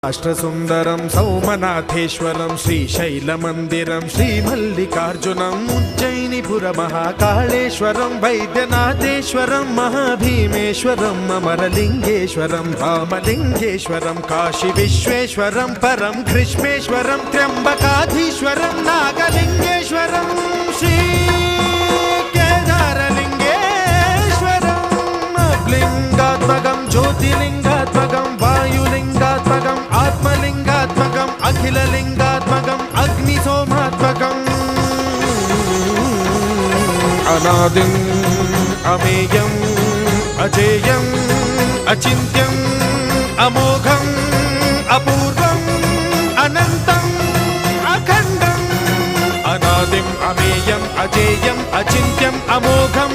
అష్టసుందరం సౌమనాథేశ్వరం శ్రీశైలమందిరం శ్రీమల్లికార్జునం ఉజ్జయినిపుర మహాకాళేశ్వరం వైద్యనాథేశ్వరం మహాభీమేశ్వరం అమరలింగేశ్వరం రామలింగేశ్వరం కాశీ విశ్వేశ్వరం పరం కృష్ణేశ్వరం త్ర్యంబకాధీశ్వరం నాగలింగేశ్వరం శ్రీ కేదారలింగేశ్వరం లింగాత్మకం జ్యోతిలింగాత్మకం వాయులింగాత్మకం ఆత్మలింగాత్మకం అఖిలలింగాత్మకం అగ్నిసోమాత్మకం అనాదిం అమేయం అజేయం అచింత్యం అమోఘం అపూర్వం అనంతం అఖండం అనాదిం అమేయం అజేయం అచింత్యం అమోఘం